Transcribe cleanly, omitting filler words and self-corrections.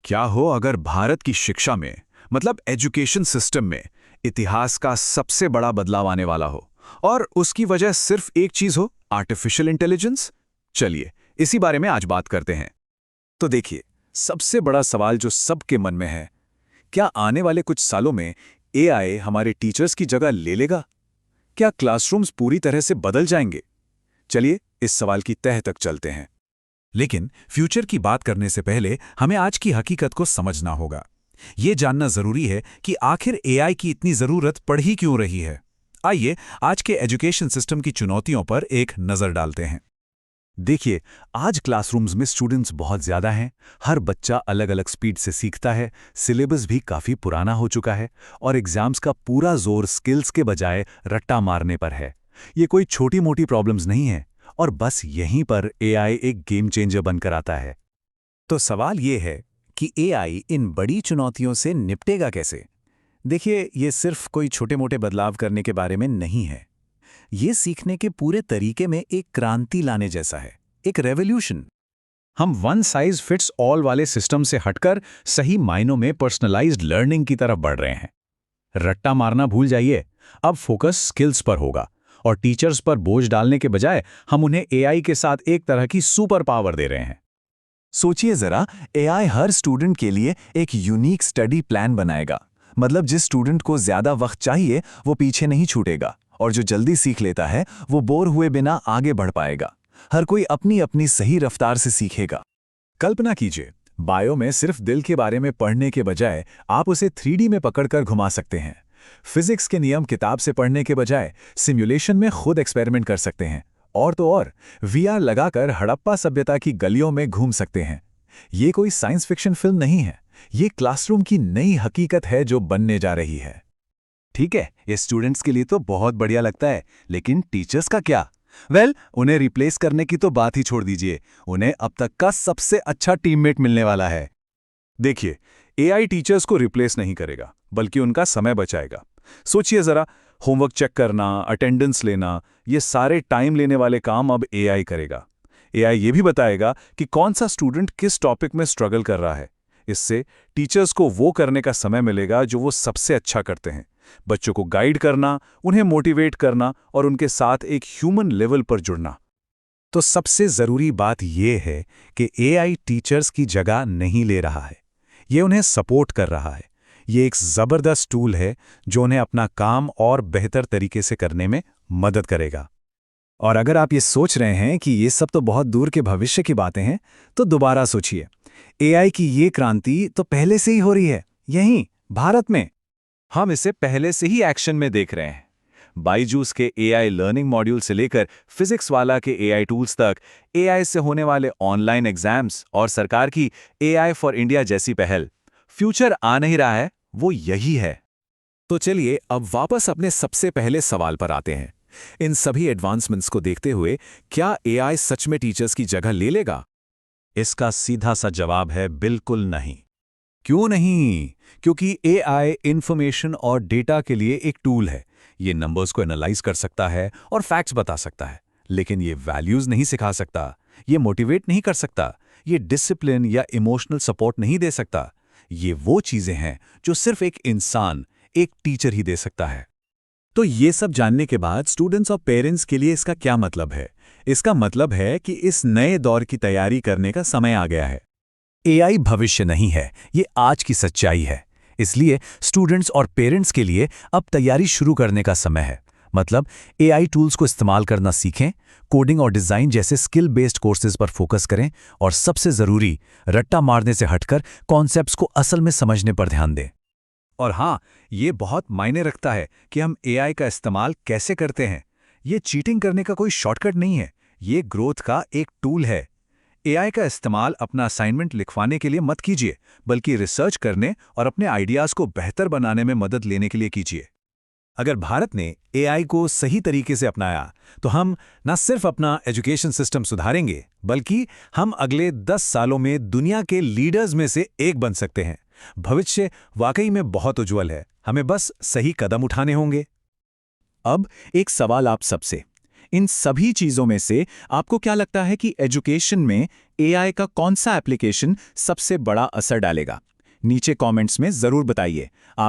क्या हो अगर भारत की शिक्षा में मतलब एजुकेशन सिस्टम में इतिहास का सबसे बड़ा बदलाव आने वाला हो और उसकी वजह सिर्फ एक चीज हो, आर्टिफिशियल इंटेलिजेंस। चलिए इसी बारे में आज बात करते हैं। तो देखिए, सबसे बड़ा सवाल जो सबके मन में है, क्या आने वाले कुछ सालों में एआई हमारे टीचर्स की जगह ले लेगा? क्या क्लासरूम्स पूरी तरह से बदल जाएंगे? चलिए इस सवाल की तह तक चलते हैं। लेकिन फ्यूचर की बात करने से पहले हमें आज की हकीकत को समझना होगा। ये जानना जरूरी है कि आखिर एआई की इतनी जरूरत पड़ ही क्यों रही है। आइए आज के एजुकेशन सिस्टम की चुनौतियों पर एक नजर डालते हैं। देखिए, आज क्लासरूम्स में स्टूडेंट्स बहुत ज्यादा हैं, हर बच्चा अलग अलग स्पीड से सीखता है, सिलेबस भी काफी पुराना हो चुका है और एग्जाम्स का पूरा जोर स्किल्स के बजाय रट्टा मारने पर है। ये कोई छोटी मोटी प्रॉब्लम्स नहीं है और बस यहीं पर एआई एक गेम चेंजर बनकर आता है। तो सवाल ये है कि एआई इन बड़ी चुनौतियों से निपटेगा कैसे? देखिए, ये सिर्फ कोई छोटे मोटे बदलाव करने के बारे में नहीं है। ये सीखने के पूरे तरीके में एक क्रांति लाने जैसा है, एक रेवोल्यूशन। हम वन साइज फिट्स ऑल वाले सिस्टम से हटकर सही मायनों में पर्सनलाइज्ड लर्निंग की तरफ बढ़ रहे हैं। रट्टा मारना भूल जाइए, अब फोकस स्किल्स पर होगा और टीचर्स पर बोझ डालने के बजाय हम उन्हें एआई के साथ एक तरह की सुपर पावर दे रहे हैं। सोचिए जरा, एआई हर स्टूडेंट के लिए एक यूनिक स्टडी प्लान बनाएगा। मतलब जिस स्टूडेंट को ज्यादा वक्त चाहिए वो पीछे नहीं छूटेगा और जो जल्दी सीख लेता है वो बोर हुए बिना आगे बढ़ पाएगा। हर कोई अपनी अपनी सही रफ्तार से सीखेगा। कल्पना कीजिए, बायो में सिर्फ दिल के बारे में पढ़ने के बजाय आप उसे 3D में पकड़कर घुमा सकते हैं। फिजिक्स के नियम किताब से पढ़ने के बजाय सिमुलेशन में खुद एक्सपेरिमेंट कर सकते हैं। और तो और वीआर लगाकर हड़प्पा सभ्यता की गलियों में घूम सकते हैं। ये कोई साइंस फिक्शन फिल्म नहीं है, ये क्लासरूम की नई हकीकत है जो बनने जा रही है। ठीक है, ये स्टूडेंट्स के लिए तो बहुत बढ़िया लगता है, लेकिन टीचर्स का क्या? उन्हें रिप्लेस करने की तो बात ही छोड़ दीजिए, उन्हें अब तक का सबसे अच्छा टीममेट मिलने वाला है। देखिए, एआई टीचर्स को रिप्लेस नहीं करेगा, बल्कि उनका समय बचाएगा। सोचिए जरा, होमवर्क चेक करना, अटेंडेंस लेना, ये सारे टाइम लेने वाले काम अब एआई करेगा। एआई ये भी बताएगा कि कौन सा स्टूडेंट किस टॉपिक में स्ट्रगल कर रहा है। इससे टीचर्स को वो करने का समय मिलेगा जो वो सबसे अच्छा करते हैं, बच्चों को गाइड करना, उन्हें मोटिवेट करना और उनके साथ एक ह्यूमन लेवल पर जुड़ना। तो सबसे जरूरी बात यह है कि एआई टीचर्स की जगह नहीं ले रहा है, ये उन्हें सपोर्ट कर रहा है। ये एक जबरदस्त टूल है जो उन्हें अपना काम और बेहतर तरीके से करने में मदद करेगा। और अगर आप ये सोच रहे हैं कि ये सब तो बहुत दूर के भविष्य की बातें हैं, तो दोबारा सोचिए, एआई की ये क्रांति तो पहले से ही हो रही है, यहीं भारत में। हम इसे पहले से ही एक्शन में देख रहे हैं। बायजूस के एआई लर्निंग मॉड्यूल से लेकर फिजिक्स वाला के एआई टूल्स तक, एआई से होने वाले ऑनलाइन एग्जाम्स और सरकार की एआई फॉर इंडिया जैसी पहल, फ्यूचर आ नहीं रहा है, वो यही है। तो चलिए अब वापस अपने सबसे पहले सवाल पर आते हैं। इन सभी एडवांसमेंट्स को देखते हुए क्या एआई सच में टीचर्स की जगह ले लेगा? इसका सीधा सा जवाब है बिल्कुल नहीं। क्यों नहीं? क्योंकि एआई इंफॉर्मेशन और डेटा के लिए एक टूल है। ये नंबर्स को एनालाइज कर सकता है और फैक्ट्स बता सकता है, लेकिन ये वैल्यूज नहीं सिखा सकता, ये मोटिवेट नहीं कर सकता, ये डिसिप्लिन या इमोशनल सपोर्ट नहीं दे सकता। ये वो चीजें हैं जो सिर्फ एक इंसान, एक टीचर ही दे सकता है। तो ये सब जानने के बाद स्टूडेंट्स और पेरेंट्स के लिए इसका क्या मतलब है? इसका मतलब है कि इस नए दौर की तैयारी करने का समय आ गया है। एआई भविष्य नहीं है, ये आज की सच्चाई है। इसलिए स्टूडेंट्स और पेरेंट्स के लिए अब तैयारी शुरू करने का समय है। मतलब एआई टूल्स को इस्तेमाल करना सीखें, कोडिंग और डिजाइन जैसे स्किल बेस्ड कोर्सेज पर फोकस करें और सबसे जरूरी, रट्टा मारने से हटकर कॉन्सेप्ट्स को असल में समझने पर ध्यान दें। और हाँ, ये बहुत मायने रखता है कि हम एआई का इस्तेमाल कैसे करते हैं। ये चीटिंग करने का कोई शॉर्टकट नहीं है, ये ग्रोथ का एक टूल है। एआई का इस्तेमाल अपना असाइनमेंट लिखवाने के लिए मत कीजिए, बल्कि रिसर्च करने और अपने आइडियाज को बेहतर बनाने में मदद लेने के लिए कीजिए। अगर भारत ने एआई को सही तरीके से अपनाया तो हम न सिर्फ अपना एजुकेशन सिस्टम सुधारेंगे, बल्कि हम अगले 10 सालों में दुनिया के लीडर्स में से एक बन सकते हैं। भविष्य वाकई में बहुत उज्जवल है, हमें बस सही कदम उठाने होंगे। अब एक सवाल आप सबसे, इन सभी चीज़ों में से आपको क्या लगता है कि एजुकेशन में एआई का कौन सा एप्लीकेशन सबसे बड़ा असर डालेगा? नीचे कमेंट्स में ज़रूर बताइए। आप